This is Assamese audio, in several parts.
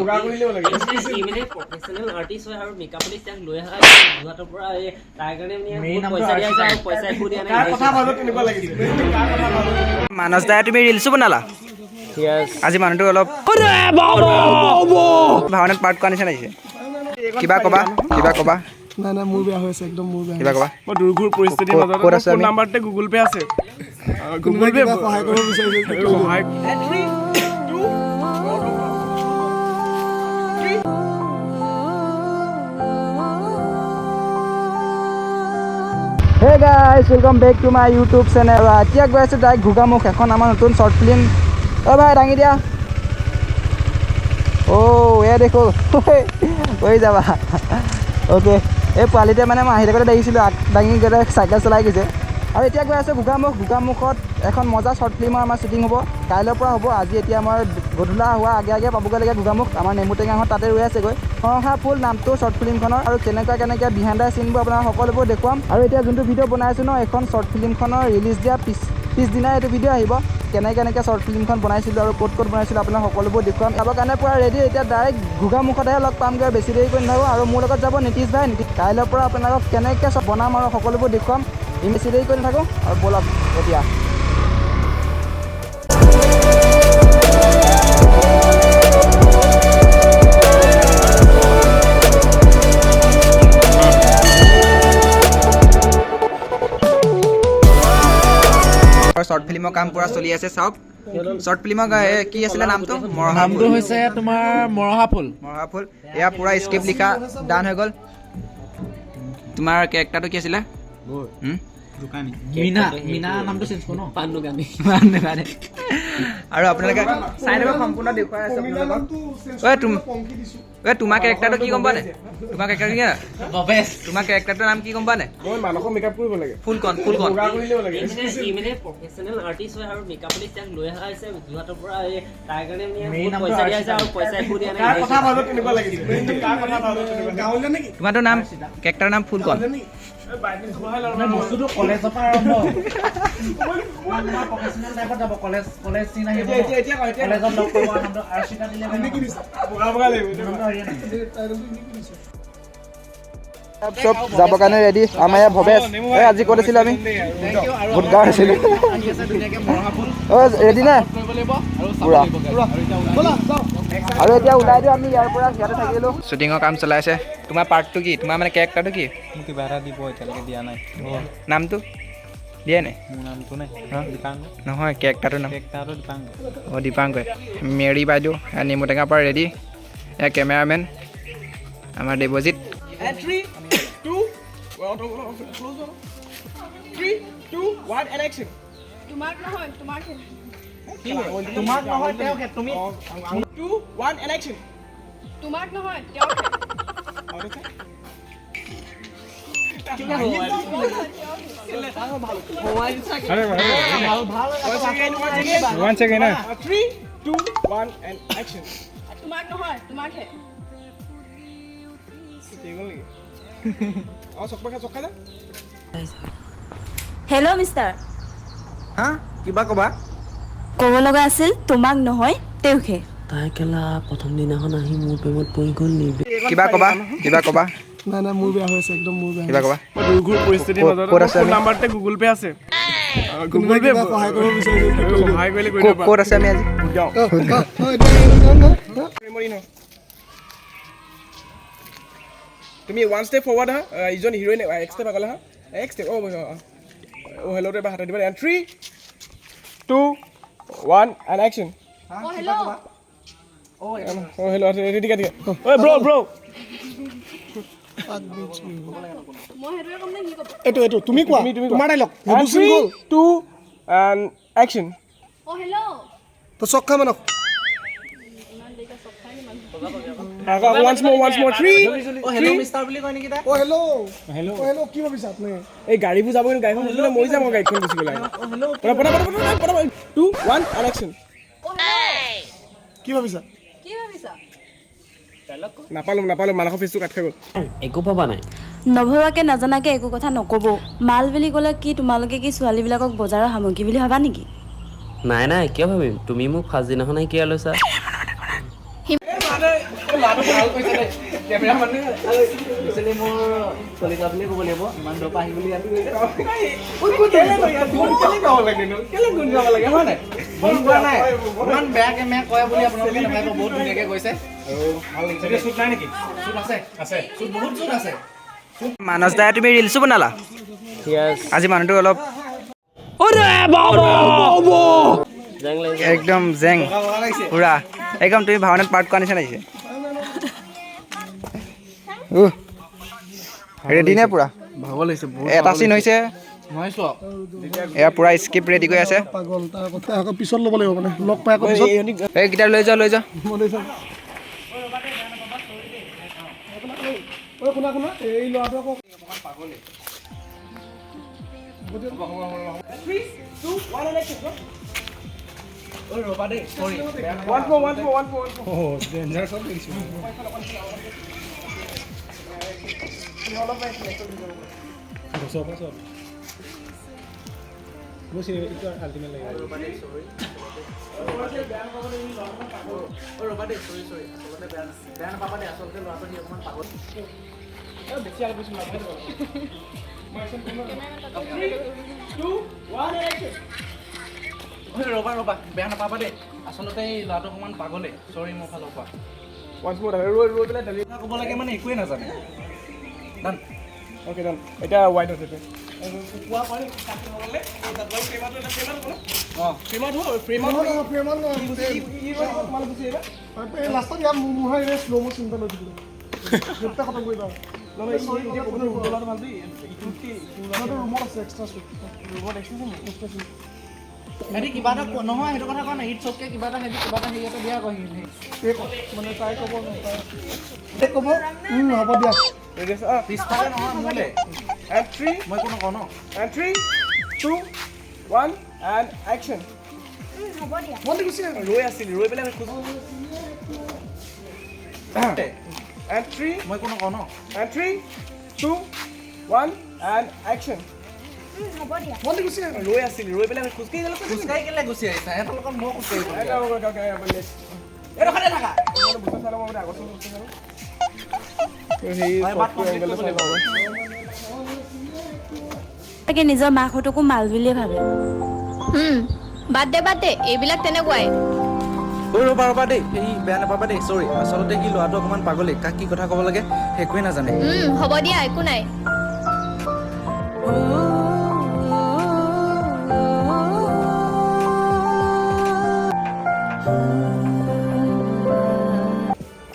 বগা কৰি দিব লাগে মানে প্ৰফেচনেল আৰ্টিষ্ট হয় আৰু মেকআপ আৰ্টিষ্ট ইয়াক লৈ অহা যোৱাটোৰ পৰা তাৰ কাৰণে মানে পইচা দিয়া যায় আৰু পইচা একো দিয়া নাই কথা ভাবত কেনেকুৱা লাগিছে মানস দাই তুমি ৰিলছো বনালা আজি মানুহটো অলপ ভাওনাত পাৰ্ট কৰা নিচিনা লাগিছে কিবা কবা না না মোৰ বেয়া হৈছে একদম মোৰ বেয়া কিবা কবা মই দুৰ্ঘৰ পৰিস্থিতিৰ মাজত ফোন নাম্বাৰতে গুগল পে আছে গুগল পে সহায় কৰিব বিচাৰিছো সহায় Hey guys, welcome back to my YouTube channel. এতিয়া গৈ আছোঁ ডাইৰেক্ট ঘুগামুখ এখন আমাৰ নতুন শ্বৰ্ট ফিল্ম ভাই দাঙি দিয়া এয়া দেখো হৈ যাবা অ'কে এই পোৱালিতে মানে মই আহি থাকোঁতে দেখিছিলোঁ দাঙি গ'লে চাইকেল চলাই গৈছে আৰু এতিয়া গৈ আছোঁ ঘুগামুখত এখন মজা শ্বৰ্ট ফিল্মৰ আমাৰ শ্বুটিং হ'ব কাইলৈৰ পৰা হ'ব আজি এতিয়া আমাৰ গধূলা হোৱা আগে পাবগৈ লাগে ঘুগামুখ আমাৰ নেমু টেঙাহঁত তাতে ৰৈ আছেগৈ সৰহা ফুল নামটো শ্বৰ্ট ফিল্মখনৰ আৰু কেনেকৈ বিহাইণ্ড দ্য চিনবোৰ আপোনাৰ সকলোবোৰ দেখুৱাম আৰু এতিয়া যোনটো ভিডিঅ' বনাইছোঁ ন এখন শ্বৰ্ট ফিল্মখনৰ ৰিলিজ দিয়া পিছদিনাই এইটো ভিডিঅ' আহিব কেনেকৈ শ্বৰ্ট ফিল্মখন বনাইছিলোঁ আৰু ক'ত বনাইছিলোঁ আপোনাৰ সকলোবোৰ দেখুৱাম চাবৰ কাৰণে পূৰা ৰেডি এতিয়া ডাইৰেক্ট ঘুগামুখতহে লগ পামগৈ বেছি দেৰি কৰি নাথাকোঁ আৰু মোৰ লগত যাব নীতিশ ভাই কাইলৈৰ পৰা আপোনালোকক কেনেকৈ চব বনাম আৰু সকলোবোৰ দেখুৱাম বেছি দেৰি কৰি নাথাকোঁ আৰু ব'লক এতিয়া শ্বৰ্ট ফিল্মৰ কাম পুৰা চলি আছে চাওক শ্বৰ্ট ফিল্মৰ কি আছিলে নামটো নামটো হৈছে তোমাৰ মৰহা ফুল এয়া পুৰা স্ক্ৰিপ্ট লিখা ডান হৈ গ'ল তোমাৰ কেৰেক্টাৰটো কি আছিলে মিনা নামটো চেঞ্জ কৰোঁ ন পাণ দোকানী আৰু আপোনালোকে চাই দিব সম্পূৰ্ণ দেখুৱাই আছে তোমাৰ কেৰেক্টাৰটো কি গম পোৱা নাই তোমাৰ কেৰেক্টাৰটো কি তোমাৰ কেৰেক্টাৰটোৰ নাম কি গম পোৱা নাই মই মানুহক মেকআপ কৰিব লাগে ফুলকণ বগা কৰি দিব লাগে মানে প্ৰফেচনেল আৰ্টিষ্ট হয় আৰু মেকআপ আৰ্টিষ্ট ইয়াক লৈ অহা হৈছে যোৱাটোৰ পৰা তাৰ কাৰণে মানে পইচা দিয়া যায় আৰু পইচা একো দিয়া নাই কথা ভাবত কেনেকুৱা লাগিছে কথা ভাবত গাঁৱলীয়া নেকি তোমাৰতো নাম কেৰেক্টাৰৰ নাম ফুলকণ বস্তুটো কলেজৰ পৰা আৰম্ভ প্ৰফেচনেল টাইপত যাব কলেজ চিন আহিব কলেজত লগ পাব নামটো আৰ্চিতা দিলে বগা লাগিব চব যাবৰ কাৰণে ৰেডি আমাৰ ইয়াত ভৱেশ আজি ক'ত আছিলোঁ আমি ভোটগাঁও আছিলোঁ ৰেডি নে পুৰা আৰু এতিয়া ওলাই দিওঁ আমি ইয়াৰ পৰা ইয়াতে থাকিলোঁ শ্বুটিঙৰ কাম চলাইছে তোমাৰ পাৰ্টটো কি তোমাৰ মানে কেৰেক্টাৰটো কি মোক কিবা এটা দিব এতিয়ালৈকে দিয়া নাই নামটো দিয়ে নাই মোৰ নামটো নাই দীপাংকৰ নহয় কেৰেক্টাৰটোৰ নাম দীপাংকৰ দীপাংকৰ মেৰী বাইদেউ নেমু টেঙাৰ পৰা ৰেডি এয়া কেমেৰামেন আমাৰ দেৱজিত 3 2 1 and action তোমাক নহয় তেওঁকে তুমি 2 1 and action তোমাক নহয় তেওঁকে One second, 3 2 1 and action তোমাক নহয় তোমাকহে হেল্ল' মিষ্টাৰ হা কিবা ক'বা ক'ব লগা আছিল তোমাক নহয় তেওঁকহে তাই কেলা প্ৰথম দিনাখন আহি মোৰ প্ৰেমত পৰি গ'ল নি কিবা ক'বা না না মোৰ বেয়া হৈছে একদম মোৰ বেয়া কিবা ক'বা মই দুৰ্ঘৰ পৰিস্থিতিৰ মাজত ফোন নাম্বাৰতে গুগল পে আছে গুগল পে সহায় কৰিব বিচাৰিছো সহায় কৰিলে কৰি দিবা ক'ত আছে আমি আজি তুমি ওৱান ষ্টেপ ফৰৱাৰ্ড হা ইজন হিৰোইন এক ষ্টেপ আগলৈ হা এক ষ্টেপ হেল্ল' এবাৰ হাতত দিব 3 2 1 and action হেল্ল' ঠিক আছে ব্ৰ এইটো তুমি কোৱা তোমাৰ ডাইলগ 2 and action তো চক্কা মানক once more 3 হেল্ল' মিষ্টাৰ বুলি কয় নেকি হেল্ল' কি ভাবিছা আপুনি এই গাড়ীবোৰ যাব কিন্তু গাড়ীখন গুচি গ'লে মই যাম গাড়ীখন গুচি গ'লে 2 1 and action কি ভাবিছা নাপালো মানসৰ ফেচটো কাট খাই গ'ল একো পাবা নাই নভবাকে নাজানাকে একো কথা নক'ব মাল বুলি ক'লে কি তোমালোকে কি ছোৱালীবিলাকক বজাৰৰ সামগ্ৰী বুলি ভাবা নেকি নাই কিয় ভাবিম তুমি মোক ফাৰ্ষ্ট দিনাখনে কিয় লৈছা ল'ৰাটো ভাল কৈছে দেই কেমেৰা মানুহে একচুৱেলি মোৰ কলিতা বুলি ক'ব লাগিব ইমান দূৰৰ পৰা আহি বুলি ইয়াত গুণ কৰা নাই ইমান বেয়া কেমেৰা কয় বুলি আপোনালোকে নাভাবিব বহুত ধুনীয়াকৈ কৈছে আৰু ভাল লাগিছে চুট নাই নেকি চুট আছে আছে চুট বহুত চুট আছে মানস দাই তুমি ৰিলছো বনালা আজি মানুহটো অলপ একদম জেং পুৰা একদম তুমি ভাওনাত পাৰ্ট কৰা নিচিনা লাগিছে ৰেডি নে পুৰা ভাগৰ লাগিছে এটা চিন হৈছে নহয় চোৱা এয়া পুৰা স্ক্ৰিপ্ট ৰেডি কৰি আছে পাগল তাৰ আকৌ পিছত ল'ব লাগিব মানে লগ পাই আকৌ পিছত এই গিটাৰ লৈ যোৱা শুনা এই ল'ৰাটো আকৌ ৰ'বা দেই চৰি ৰ'বা দেই চৰি আচলতে বেয়া নাপাবা দেই আচলতে ল'ৰাটো সি অকণমান পাগল ৰ'বা বেয়া নাপাবা দেই আচলতে এই ল'ৰাটো অকণমান পাগলে চৰি মোৰ ফালৰ পৰা ক'ব লাগে মানে একোৱেই নাজানে ডান অ'কে ডান এতিয়া ৱাইড হৈছে লাষ্টত ইয়াত মোৰ শ্ল' ম চিন্তা লৈ থাকিলে খতম কৰি দিওঁ ৰুমত আছে এক্সট্ৰা সিহঁতি কিবা এটা নহয় সেইটো কথা কোৱা নাই ইট চবকে কিবা এটা হেৰি এটা দিয়া আকৌ মানে তাই ক'ব তাই ক'ব হ'ব দিয়া পিছফালে নহয় মোলে and 3 মই কোনো কওঁ ন and 3 2 1 and action ৰৈ আছিল ৰৈ পেলাই and 3 মই কোনো কওঁ ন and 3 2 1 and action ৰৈ আছিল ৰৈ পেলাই খোজকাঢ়ি গ'লে খোজকাঢ়ি কেলে গুচি আহিছা সিহঁতৰ লগত মই খোজকাঢ়ি এইডোখৰতে থাকা তাকে নিজৰ মাকহঁতকো মাল বুলিয়ে ভাবে বাদ দে এইবিলাক তেনেকুৱাই ৰ'বা দেই এই বেয়া নাপাবা দেই চৰি আচলতে কি ল'ৰাটো অকণমান পাগলেই কাক কি কথা ক'ব লাগে একোৱেই নাজানে হ'ব দিয়া একো নাই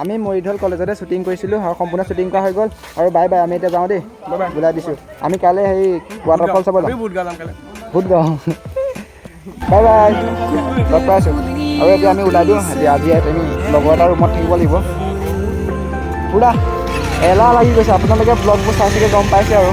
আমি মৰিধল কলেজতে শ্বুটিং কৰিছিলোঁ আৰু সম্পূৰ্ণ শ্বুটিং কৰা হৈ গ'ল আৰু বাই বাই আমি এতিয়া যাওঁ দেই বুলাই দিছোঁ আমি কাইলৈ সেই ৱাটাৰফল চাব যাম বহুত গাওঁ বাই বাই লগ পাই আছোঁ আৰু এতিয়া আমি ওলাই দিওঁ আজি তুমি লগৰ এটা ৰুমত থাকিব লাগিব পুৰা এলাহ লাগি গৈছে আপোনালোকে ব্লগবোৰ চাই চাগে গম পাইছে আৰু